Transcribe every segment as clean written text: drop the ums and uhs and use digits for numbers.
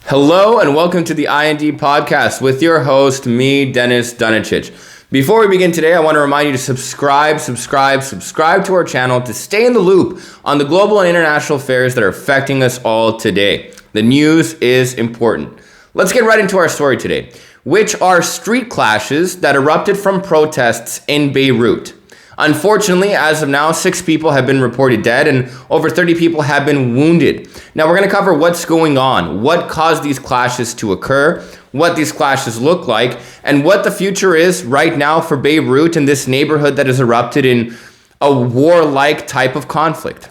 Hello and welcome to the I&D podcast with your host, me, Dennis Dunicic. Before we begin today, I want to remind you to subscribe to our channel to stay in the loop on the global and international affairs that are affecting us all today. The news is important. Let's get right into our story today, which are street clashes that erupted from protests in Beirut. Unfortunately, as of now, 6 people have been reported dead and over 30 people have been wounded. Now, we're going to cover what's going on, what caused these clashes to occur, what these clashes look like, and what the future is right now for Beirut and this neighborhood that has erupted in a war-like type of conflict.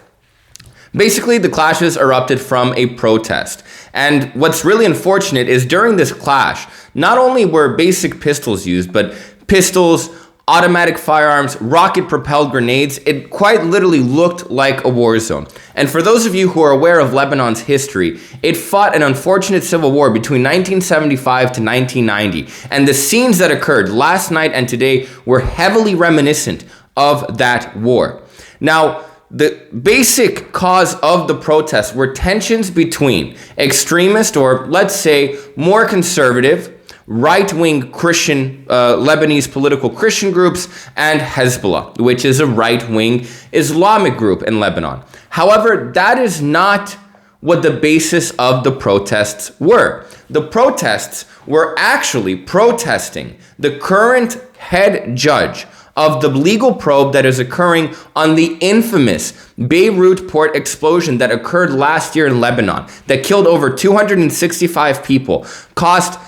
Basically, the clashes erupted from a protest. And what's really unfortunate is during this clash, not only were basic pistols used, but pistols, automatic firearms, rocket-propelled grenades. It quite literally looked like a war zone. And for those of you who are aware of Lebanon's history, it fought an unfortunate civil war between 1975 to 1990. And the scenes that occurred last night and today were heavily reminiscent of that war. Now, the basic cause of the protests were tensions between extremist, or let's say more conservative, right-wing Christian, Lebanese political Christian groups, and Hezbollah, which is a right-wing Islamic group in Lebanon. However, that is not what the basis of the protests were. The protests were actually protesting the current head judge of the legal probe that is occurring on the infamous Beirut port explosion that occurred last year in Lebanon, that killed over 265 people, cost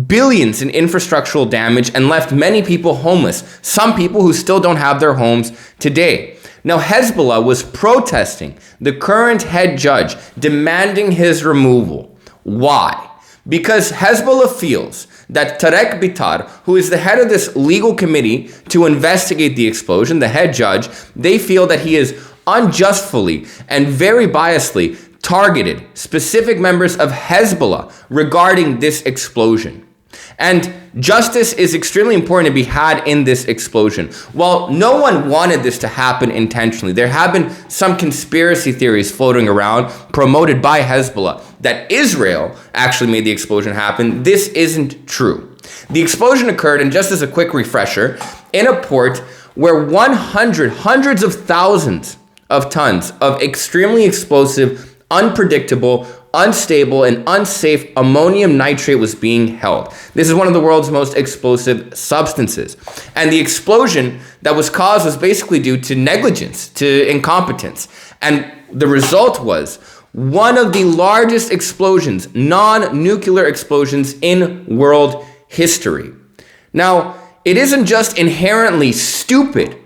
billions in infrastructural damage, and left many people homeless, some people who still don't have their homes today. Now, Hezbollah was protesting the current head judge, demanding his removal. Why? Because Hezbollah feels that Tarek Bitar, who is the head of this legal committee to investigate the explosion, the head judge, they feel that he is unjustly and very biasedly targeted specific members of Hezbollah regarding this explosion. And justice is extremely important to be had in this explosion. While no one wanted this to happen intentionally, there have been some conspiracy theories floating around promoted by Hezbollah that Israel actually made the explosion happen. This isn't true. The explosion occurred, and just as a quick refresher, in a port where hundreds of thousands of tons of extremely explosive, unpredictable, unstable, and unsafe ammonium nitrate was being held. This is one of the world's most explosive substances. And the explosion that was caused was basically due to negligence, to incompetence. And the result was one of the largest explosions, non-nuclear explosions in world history. Now, it isn't just inherently stupid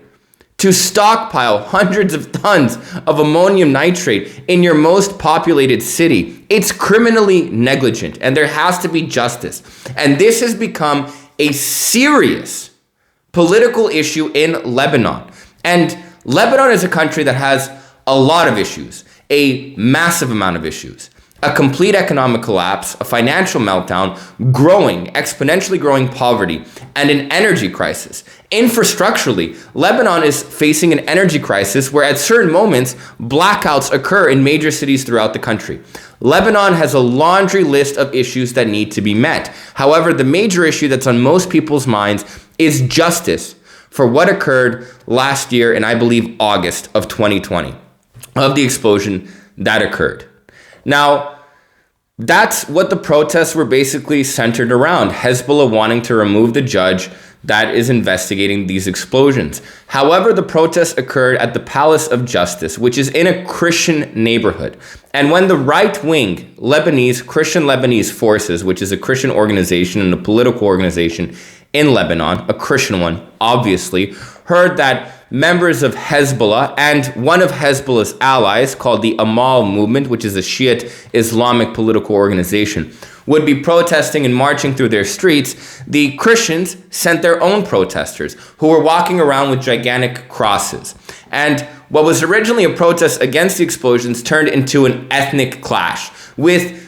to stockpile hundreds of tons of ammonium nitrate in your most populated city. It's criminally negligent, and there has to be justice. And this has become a serious political issue in Lebanon. And Lebanon is a country that has a lot of issues, a massive amount of issues. A complete economic collapse, a financial meltdown, exponentially growing poverty, and an energy crisis. Infrastructurally, Lebanon is facing an energy crisis where at certain moments, blackouts occur in major cities throughout the country. Lebanon has a laundry list of issues that need to be met. However, the major issue that's on most people's minds is justice for what occurred last year in, I believe, August of 2020, of the explosion that occurred. Now, that's what the protests were basically centered around. Hezbollah wanting to remove the judge that is investigating these explosions. However, the protests occurred at the Palace of Justice, which is in a Christian neighborhood. And when the right-wing Christian Lebanese Forces, which is a Christian organization and a political organization in Lebanon, a Christian one, obviously, heard that members of Hezbollah and one of Hezbollah's allies, called the Amal Movement, which is a Shiite Islamic political organization, would be protesting and marching through their streets, the Christians sent their own protesters who were walking around with gigantic crosses. And what was originally a protest against the explosions turned into an ethnic clash with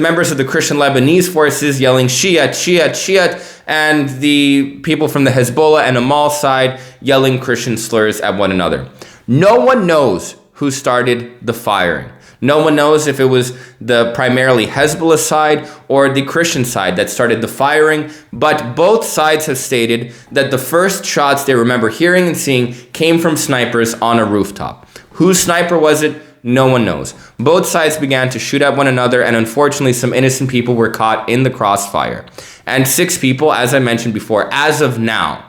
members of the Christian Lebanese forces yelling Shiat, Shiat, Shiat, and the people from the Hezbollah and Amal side yelling Christian slurs at one another. No one knows who started the firing. No one knows if it was the primarily Hezbollah side or the Christian side that started the firing, but both sides have stated that the first shots they remember hearing and seeing came from snipers on a rooftop. Whose sniper was it? No one knows. Both sides began to shoot at one another, and unfortunately some innocent people were caught in the crossfire. And 6 people, as I mentioned before, as of now,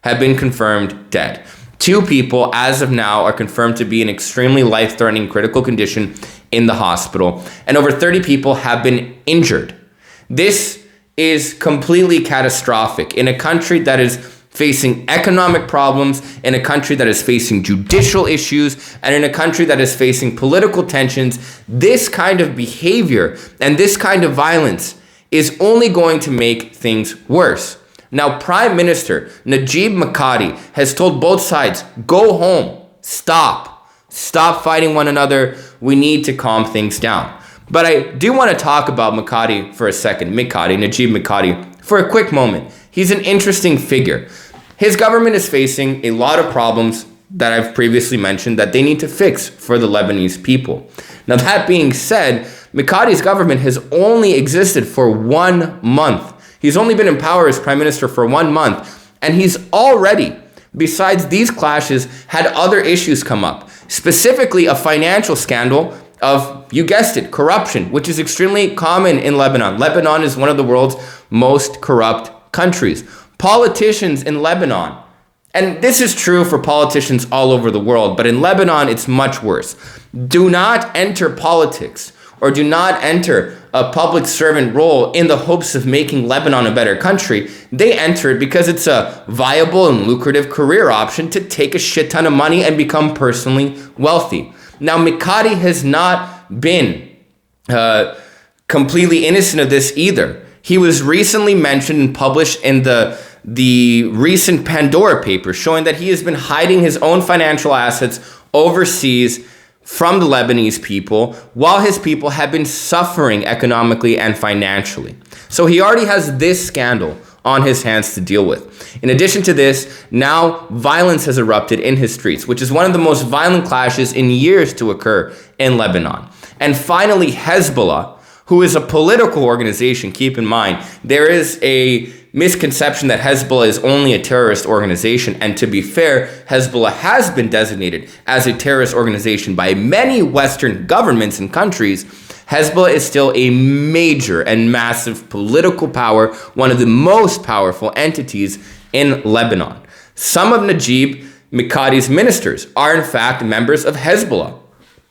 have been confirmed dead. 2 people, as of now, are confirmed to be in extremely life-threatening critical condition in the hospital, and over 30 people have been injured. This is completely catastrophic in a country that is facing economic problems, in a country that is facing judicial issues, and in a country that is facing political tensions. This kind of behavior and this kind of violence is only going to make things worse. Now, Prime Minister Najib Mikati has told both sides, go home, stop fighting one another. We need to calm things down. But I do want to talk about Mikati for a second, Najib Mikati, for a quick moment. He's an interesting figure. His government is facing a lot of problems that I've previously mentioned that they need to fix for the Lebanese people. Now, that being said, Mikati's government has only existed for 1 month. He's only been in power as prime minister for 1 month, and he's already, besides these clashes, had other issues come up, specifically a financial scandal of, you guessed it, corruption, which is extremely common in Lebanon. Lebanon is one of the world's most corrupt countries. Politicians in Lebanon, and this is true for politicians all over the world, but in Lebanon it's much worse, do not enter politics or do not enter a public servant role in the hopes of making Lebanon a better country. They enter it because it's a viable and lucrative career option to take a shit ton of money and become personally wealthy. Now, Mikati has not been completely innocent of this either. He was recently mentioned and published in the recent Pandora paper, showing that he has been hiding his own financial assets overseas from the Lebanese people, while his people have been suffering economically and financially. So he already has this scandal on his hands to deal with. In addition to this, now violence has erupted in his streets, which is one of the most violent clashes in years to occur in Lebanon. And finally, Hezbollah, who is a political organization. Keep in mind, there is a misconception that Hezbollah is only a terrorist organization. And to be fair, Hezbollah has been designated as a terrorist organization by many Western governments and countries. Hezbollah is still a major and massive political power, one of the most powerful entities in Lebanon. Some of Najib Mikati's ministers are in fact members of Hezbollah.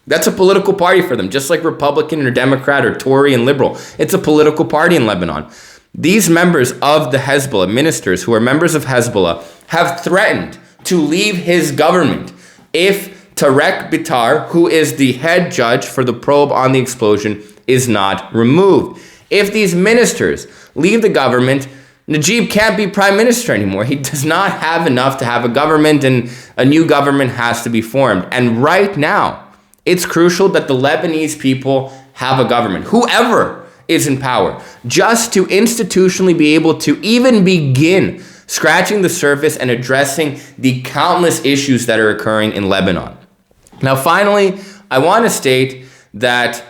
That's a political party for them, just like Republican or Democrat or Tory and Liberal. It's a political party in Lebanon. These members of the Hezbollah, ministers who are members of Hezbollah, have threatened to leave his government if Tarek Bitar, who is the head judge for the probe on the explosion, is not removed. If these ministers leave the government, Najib can't be prime minister anymore. He does not have enough to have a government, and a new government has to be formed. And right now, it's crucial that the Lebanese people have a government, whoever is in power, just to institutionally be able to even begin scratching the surface and addressing the countless issues that are occurring in Lebanon. Now, finally, I want to state that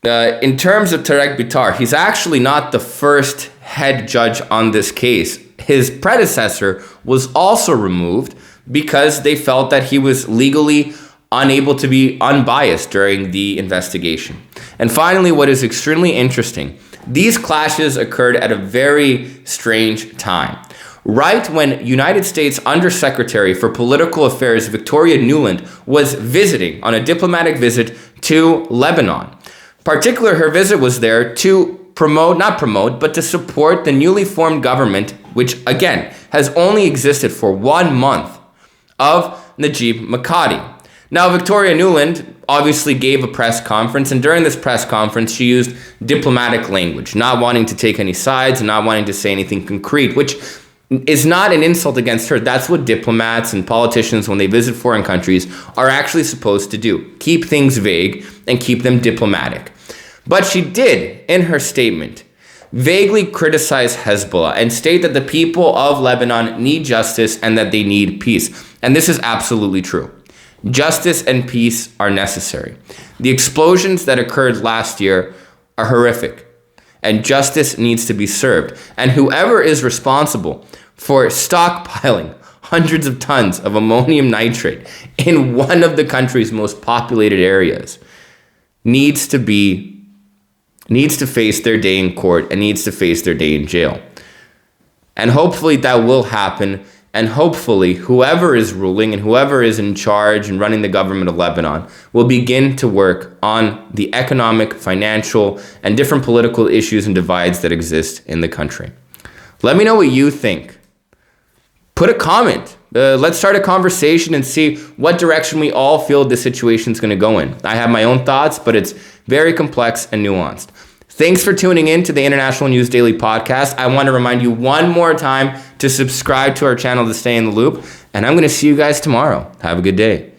in terms of Tarek Bitar, he's actually not the first head judge on this case. His predecessor was also removed because they felt that he was legally unable to be unbiased during the investigation. And finally, what is extremely interesting, these clashes occurred at a very strange time. Right when United States Undersecretary for Political Affairs Victoria Nuland was visiting on a diplomatic visit to Lebanon. Particularly, her visit was there to to support the newly formed government, which again has only existed for 1 month, of Najib Mikati. Now, Victoria Nuland obviously gave a press conference, and during this press conference, she used diplomatic language, not wanting to take any sides and not wanting to say anything concrete, which is not an insult against her. That's what diplomats and politicians, when they visit foreign countries, are actually supposed to do. Keep things vague and keep them diplomatic. But she did, in her statement, vaguely criticize Hezbollah and state that the people of Lebanon need justice and that they need peace. And this is absolutely true. Justice and peace are necessary. The explosions that occurred last year are horrific, and justice needs to be served. And whoever is responsible for stockpiling hundreds of tons of ammonium nitrate in one of the country's most populated areas needs to face their day in court and needs to face their day in jail. And hopefully that will happen. And hopefully whoever is ruling and whoever is in charge and running the government of Lebanon will begin to work on the economic, financial, and different political issues and divides that exist in the country. Let me know what you think. Put a comment. Let's start a conversation and see what direction we all feel the situation is going to go in. I have my own thoughts, but it's very complex and nuanced. Thanks for tuning in to the International News Daily Podcast. I want to remind you one more time to subscribe to our channel to stay in the loop. And I'm going to see you guys tomorrow. Have a good day.